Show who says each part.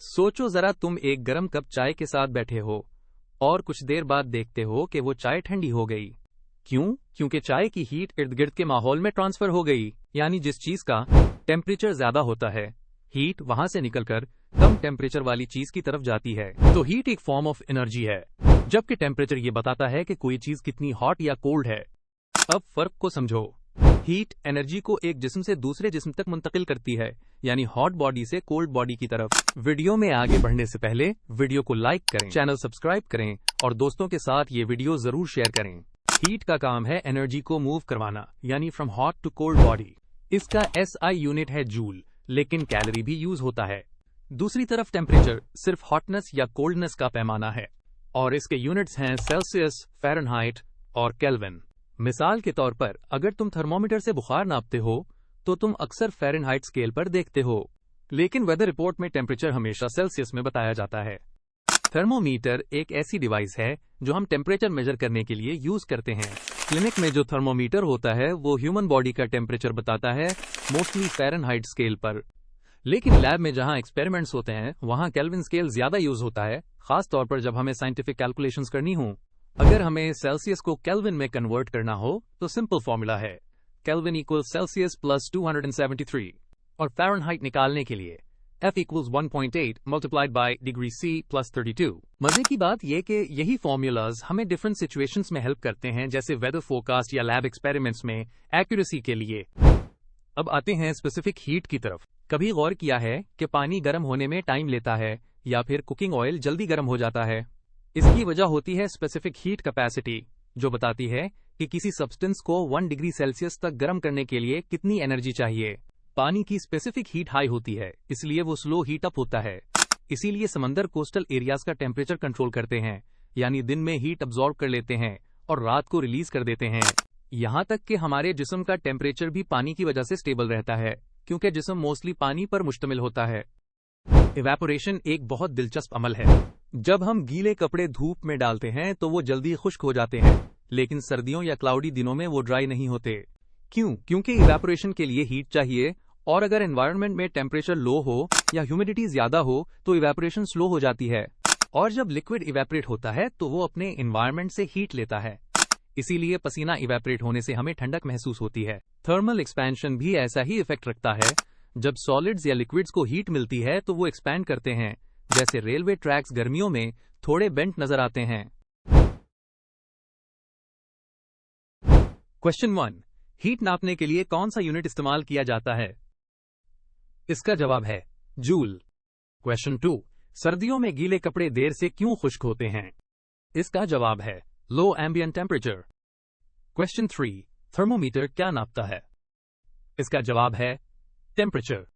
Speaker 1: सोचो जरा, तुम एक गर्म कप चाय के साथ बैठे हो और कुछ देर बाद देखते हो कि वो चाय ठंडी हो गई। क्यों? क्योंकि चाय की हीट इर्द गिर्द के माहौल में ट्रांसफर हो गई। यानी जिस चीज का टेम्परेचर ज्यादा होता है, हीट वहां से निकलकर कम टेम्परेचर वाली चीज की तरफ जाती है। तो हीट एक फॉर्म ऑफ एनर्जी है, जबकि टेम्परेचर ये बताता है कि कोई चीज कितनी हॉट या कोल्ड है। अब फर्क को समझो। हीट एनर्जी को एक जिस्म से दूसरे जिस्म तक मुंतकिल करती है, यानी हॉट बॉडी से कोल्ड बॉडी की तरफ। वीडियो में आगे बढ़ने से पहले वीडियो को लाइक करें, चैनल सब्सक्राइब करें और दोस्तों के साथ ये वीडियो जरूर शेयर करें। हीट का काम है एनर्जी को मूव करवाना, यानी from hot to cold body. इसका SI यूनिट है जूल, लेकिन कैलोरी भी यूज होता है। दूसरी तरफ टेम्परेचर सिर्फ हॉटनेस या कोल्डनेस का पैमाना है और इसके यूनिट्स हैं सेल्सियस, फ़ारेनहाइट और केल्विन। मिसाल के तौर पर अगर तुम थर्मोमीटर से बुखार नापते हो तो तुम अक्सर फ़ारेनहाइट स्केल पर देखते हो, लेकिन वेदर रिपोर्ट में टेम्परेचर हमेशा सेल्सियस में बताया जाता है। थर्मोमीटर एक ऐसी डिवाइस है जो हम टेम्परेचर मेजर करने के लिए यूज करते हैं। क्लिनिक में जो थर्मोमीटर होता है वो ह्यूमन बॉडी का टेम्परेचर बताता है, मोस्टली फ़ारेनहाइट स्केल पर। लेकिन लैब में जहां एक्सपेरिमेंट्स होते हैं वहां केल्विन स्केल ज्यादा यूज होता है, खास तौर पर जब हमें साइंटिफिक कैलकुलेशंस करनी हो। अगर हमें सेल्सियस को केल्विन में कन्वर्ट करना हो तो सिंपल फॉर्मूला है केल्विन इक्वल्स सेल्सियस प्लस 273 और फ़ारेनहाइट निकालने के लिए F equals 1.8 multiplied by degree C plus 32। मजे की बात यह कि यही फॉर्मूलाज हमें डिफरेंट सिचुएशंस में हेल्प करते हैं, जैसे वेदर फोरकास्ट या लैब एक्सपेरिमेंट्स में एक्यूरेसी के लिए। अब आते हैं स्पेसिफिक हीट की तरफ। कभी गौर किया है कि पानी गर्म होने में टाइम लेता है या फिर कुकिंग ऑयल जल्दी गर्म हो जाता है? इसकी वजह होती है स्पेसिफिक हीट कैपेसिटी, जो बताती है कि किसी सब्सटेंस को 1 डिग्री सेल्सियस तक गर्म करने के लिए कितनी एनर्जी चाहिए। पानी की स्पेसिफिक हीट हाई होती है, इसलिए वो स्लो हीट अप होता है। इसीलिए समंदर कोस्टल एरियाज का टेम्परेचर कंट्रोल करते हैं, यानी दिन में हीट अब्सॉर्ब कर लेते हैं और रात को रिलीज कर देते हैं। यहाँ तक कि हमारे जिस्म का टेम्परेचर भी पानी की वजह से स्टेबल रहता है, क्योंकि जिस्म मोस्टली पानी पर मुश्तमिल होता है। इवेपोरेशन एक बहुत दिलचस्प अमल है। जब हम गीले कपड़े धूप में डालते हैं तो वो जल्दी खुश्क हो जाते हैं, लेकिन सर्दियों या क्लाउडी दिनों में वो ड्राई नहीं होते। क्यों? क्योंकि इवेपोरेशन के लिए हीट चाहिए, और अगर एनवायरनमेंट में टेम्परेचर लो हो या ह्यूमिडिटी ज्यादा हो तो इवेपोरेशन स्लो हो जाती है, और जब लिक्विड इवेपोरेट होता है तो वो अपने एनवायरनमेंट से हीट लेता है। इसीलिए पसीना इवेपोरेट होने से हमें ठंडक महसूस होती है। थर्मल एक्सपेंशन भी ऐसा ही इफेक्ट रखता है। जब सॉलिड्स या लिक्विड्स को हीट मिलती है तो वो एक्सपैंड करते हैं, जैसे रेलवे ट्रैक्स गर्मियों में थोड़े बेंट नजर आते हैं। क्वेश्चन 1, हीट नापने के लिए कौन सा यूनिट इस्तेमाल किया जाता है? इसका जवाब है जूल। क्वेश्चन 2, सर्दियों में गीले कपड़े देर से क्यों खुश्क होते हैं? इसका जवाब है लो एम्बिएंट टेम्परेचर। क्वेश्चन 3, थर्मोमीटर क्या नापता है? इसका जवाब है टेम्परेचर।